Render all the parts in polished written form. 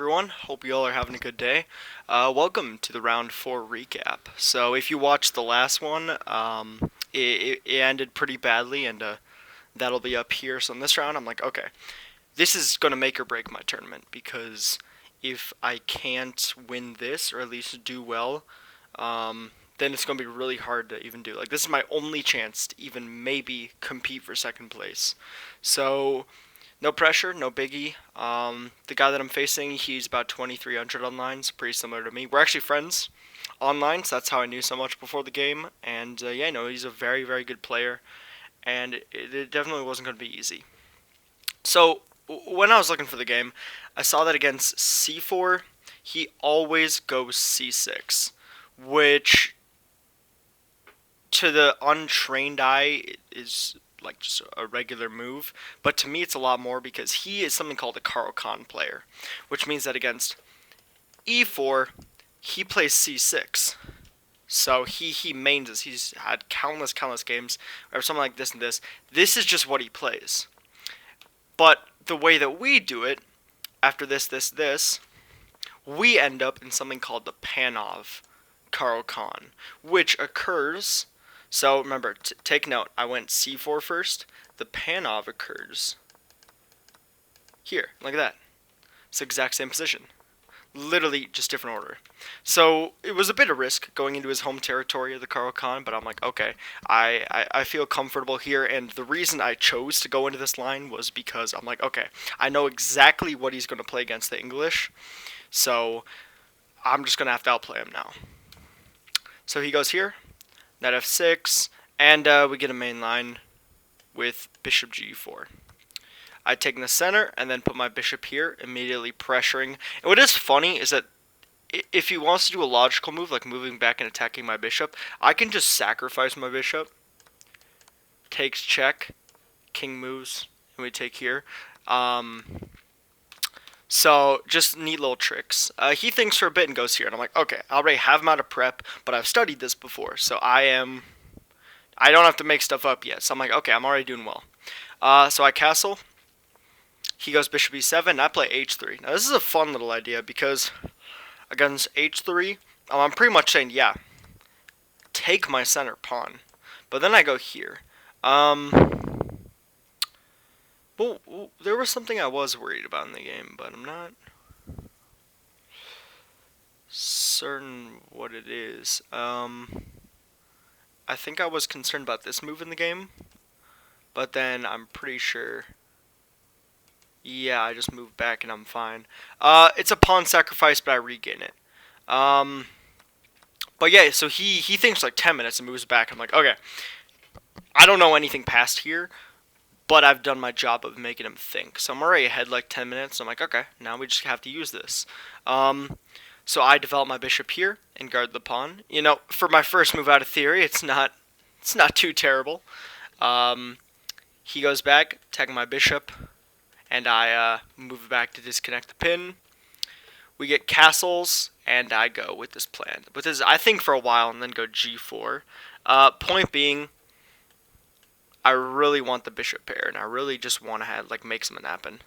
everyone. Hope you all are having a good day. Welcome to the round 4 recap. So if you watched the last one, it ended pretty badly, and that'll be up here. So in this round, I'm like, okay, this is going to make or break my tournament, because if I can't win this, or at least do well, then it's going to be really hard to even do. Like, this is my only chance to even maybe compete for second place. So no pressure, no biggie. The guy that I'm facing, he's about 2,300 online, so pretty similar to me. We're actually friends online, so that's how I knew so much before the game. And yeah, no, he's a very, very good player, and it definitely wasn't going to be easy. So when I was looking for the game, I saw that against c4, he always goes c6, which to the untrained eye is like just a regular move, but to me it's a lot more because he is something called a Caro-Kann player, which means that against e4 he plays c6. So he mains this. He's had countless games or something like this and this. This is just what he plays. But the way that we do it, after this, we end up in something called the Panov Caro-Kann, which occurs. So remember, take note, I went c4 first. The Panov occurs here, like that. It's the exact same position. Literally just different order. So it was a bit of risk going into his home territory of the Caro-Kann, but I'm like, okay, I feel comfortable here, and the reason I chose to go into this line was because I'm like, okay, I know exactly what he's going to play against the English, so I'm just going to have to outplay him now. So he goes here, knight f6, and we get a main line with bishop g4. I take in the center and then put my bishop here, immediately pressuring. And what is funny is that if he wants to do a logical move, like moving back and attacking my bishop, I can just sacrifice my bishop. Takes check, king moves, and we take here. So just neat little tricks. He thinks for a bit and goes here, and I'm like, okay, I already have him out of prep, but I've studied this before, so I don't have to make stuff up yet. So I'm like, okay, I'm already doing well. So I castle. He goes bishop e7, and I play h3. Now this is a fun little idea because against h3, I'm pretty much saying, yeah, take my center pawn. But then I go here. Well, there was something I was worried about in the game, but I'm not certain what it is. I think I was concerned about this move in the game, but then I'm pretty sure. Yeah, I just moved back and I'm fine. It's a pawn sacrifice, but I regain it. But yeah, so he thinks like 10 minutes and moves back. I'm like, okay, I don't know anything past here, but I've done my job of making him think. So I'm already ahead like 10 minutes. I'm like, okay, now we just have to use this. So I develop my bishop here and guard the pawn. You know, for my first move out of theory, it's not too terrible. He goes back, attacking my bishop, and I move back to disconnect the pin. We get castles, and I go with this plan. With this, I think for a while, and then go g4. Point being, I really want the bishop pair, and I really just want to make something happen.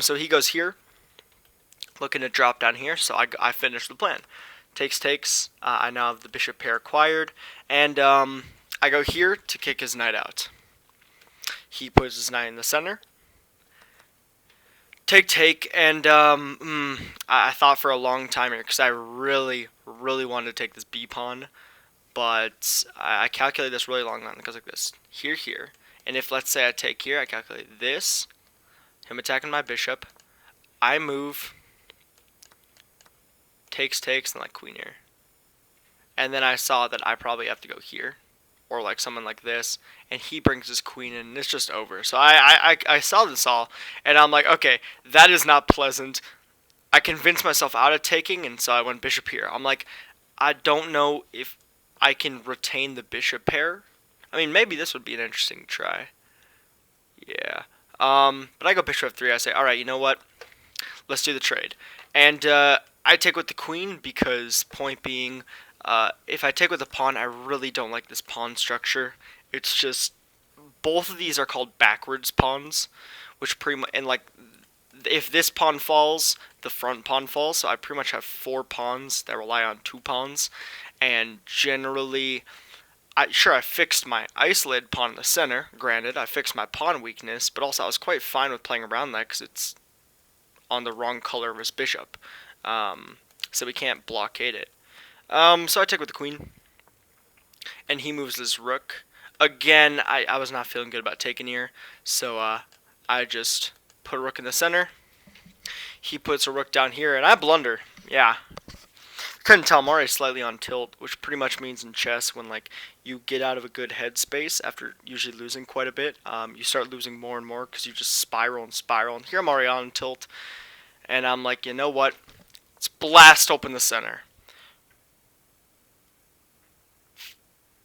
So he goes here, looking to drop down here. So I finish the plan. Takes. I now have the bishop pair acquired, and I go here to kick his knight out. He puts his knight in the center. Take, and I thought for a long time here because I really wanted to take this b pawn, but I calculated this really long line. It goes like this: here, and if let's say I take here, I calculate this, him attacking my bishop, I move, takes, and like queen here, and then I saw that I probably have to go here, or like someone like this, and he brings his queen in, and it's just over. So I saw this all, and I'm like, okay, that is not pleasant. I convinced myself out of taking, and so I went bishop here. I'm like, I don't know if I can retain the bishop pair. I mean, maybe this would be an interesting try. Yeah. But I go bishop f3. I say, all right, you know what? Let's do the trade. And I take with the queen because, point being, if I take with the pawn, I really don't like this pawn structure. It's just, both of these are called backwards pawns, which pretty much, and like, if this pawn falls, the front pawn falls. So I pretty much have 4 pawns that rely on 2 pawns, and generally, I fixed my isolated pawn in the center. Granted, I fixed my pawn weakness, but also I was quite fine with playing around that because it's on the wrong color of his bishop, so we can't blockade it. So I take with the queen, and he moves his rook. Again, I was not feeling good about taking here, so I just put a rook in the center. He puts a rook down here, and I blunder. Yeah. Couldn't tell, I'm already slightly on tilt, which pretty much means in chess when like you get out of a good headspace after usually losing quite a bit, you start losing more and more because you just spiral and spiral. And here I'm already on tilt, and I'm like, you know what? Let's blast open the center.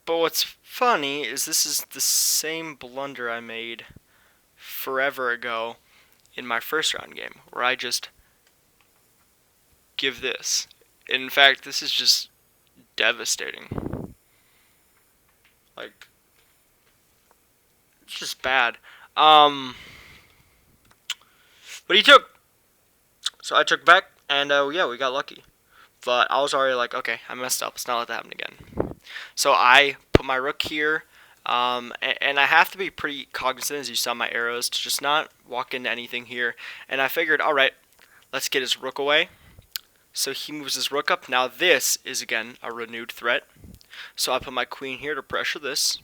But what's funny is this is the same blunder I made forever ago in my first round game, where I just give this. In fact, this is just devastating. Like, it's just bad. But he took. So I took back, and yeah, we got lucky. But I was already like, okay, I messed up. Let's not let that happen again. So I put my rook here, and I have to be pretty cognizant, as you saw my arrows, to just not walk into anything here. And I figured, all right, let's get his rook away. So he moves his rook up. Now this is, again, a renewed threat. So I put my queen here to pressure this.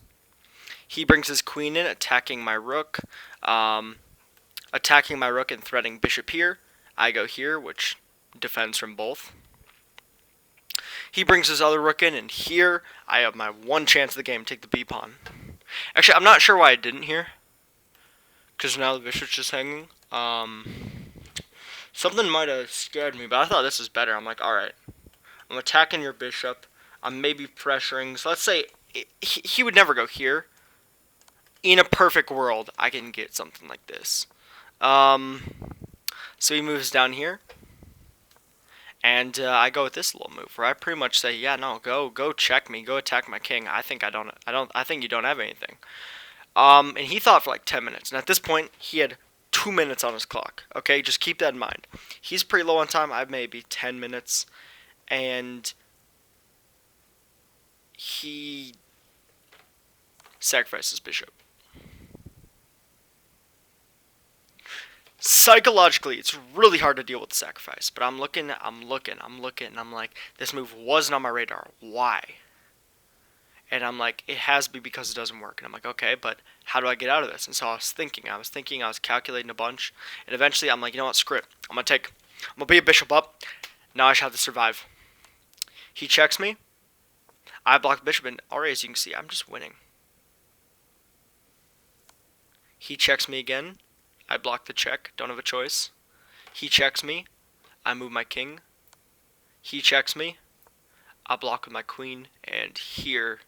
He brings his queen in, attacking my rook. Attacking my rook and threatening bishop here. I go here, which defends from both. He brings his other rook in, and here I have my one chance of the game, take the b pawn. Actually, I'm not sure why I didn't here, because now the bishop's just hanging. Something might have scared me, but I thought this was better. I'm like, alright, I'm attacking your bishop. I'm maybe pressuring. So let's say he would never go here. In a perfect world, I can get something like this. So he moves down here, and I go with this little move where I pretty much say, yeah, no, go check me, go attack my king. I think you don't have anything. And he thought for like 10 minutes, and at this point he had 2 minutes on his clock. Okay, just keep that in mind. He's pretty low on time. I have maybe 10 minutes, and he sacrifices bishop. Psychologically, it's really hard to deal with the sacrifice, but I'm looking, and I'm like, this move wasn't on my radar. Why? And I'm like, it has to be because it doesn't work. And I'm like, okay, but how do I get out of this? And so I was calculating a bunch, and eventually I'm like, you know what, screw it. I'm gonna be a bishop up. Now I should have to survive. He checks me. I block the bishop, and already, as you can see, I'm just winning. He checks me again. I block the check, don't have a choice. He checks me, I move my king. He checks me, I block with my queen, and here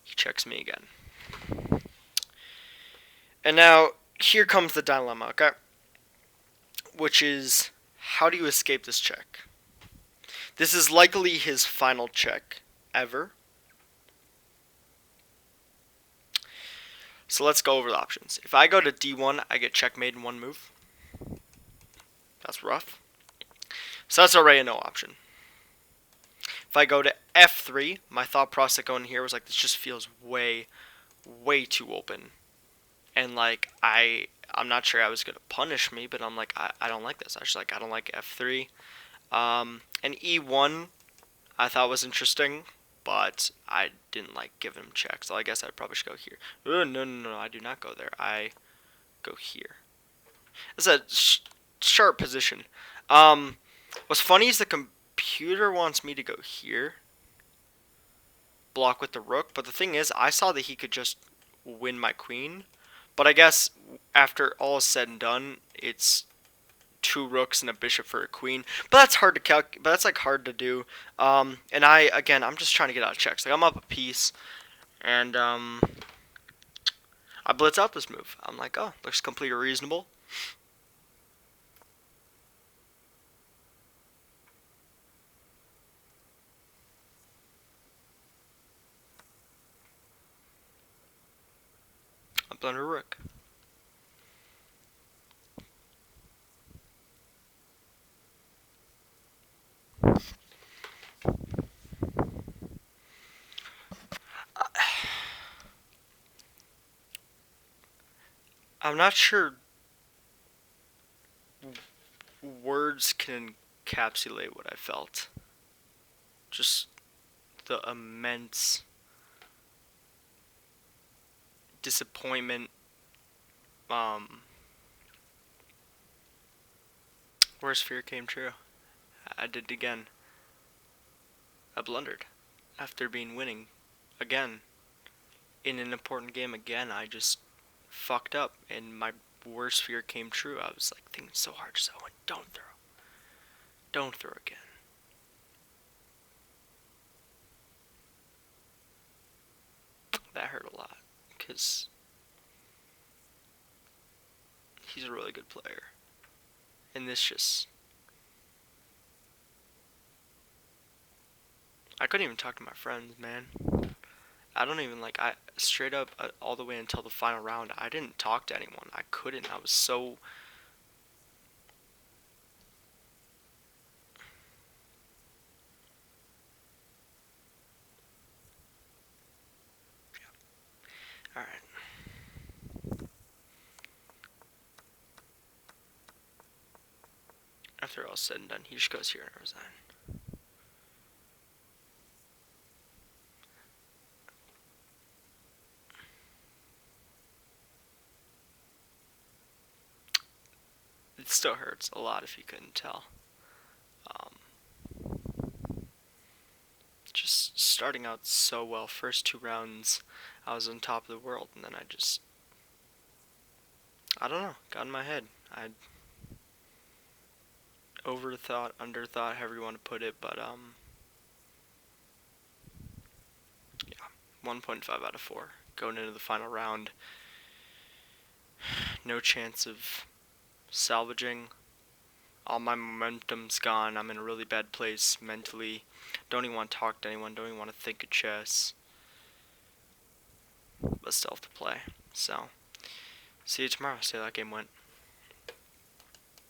he checks me again. And now, here comes the dilemma, okay? Which is, how do you escape this check? This is likely his final check ever. So let's go over the options. If I go to d1, I get checkmate in one move. That's rough. So that's already a no option. If I go to f3, my thought process going here was like, this just feels way too open. And like, I'm not sure I was going to punish me, but I'm like, I don't like this. I don't like f3. And e1, I thought was interesting, but I didn't like giving him checks. So I guess I probably should go here. No, I do not go there. I go here. It's a sharp position. What's funny is the computer wants me to go here, block with the rook, but the thing is, I saw that he could just win my queen, but I guess after all is said and done, it's 2 rooks and a bishop for a queen. But that's hard to calculate. But that's like hard to do. And I'm just trying to get out of checks. Like, I'm up a piece, and I blitz out this move. I'm like, oh, looks completely reasonable. I blunder rook. I'm not sure words can encapsulate what I felt. Just the immense disappointment. Um, Worst fear came true. I did it again. I blundered after being winning again in an important game again. I just fucked up, and my worst fear came true. I was like thinking so hard, just Owen, don't throw again. That hurt a lot because he's a really good player, and this just I couldn't even talk to my friends, man. I don't even like I straight up all the way until the final round. I didn't talk to anyone. I couldn't. I was so all right. After all said and done, he just goes here and resign. It still hurts a lot if you couldn't tell. Um, just starting out so well. First two rounds, I was on top of the world, and then I don't know, got in my head. I overthought, underthought, however you want to put it, but yeah, 1.5 out of 4 going into the final round. No chance of salvaging. All my momentum's gone. I'm in a really bad place mentally. Don't even want to talk to anyone. Don't even want to think of chess. But still have to play. So, see you tomorrow. See how that game went.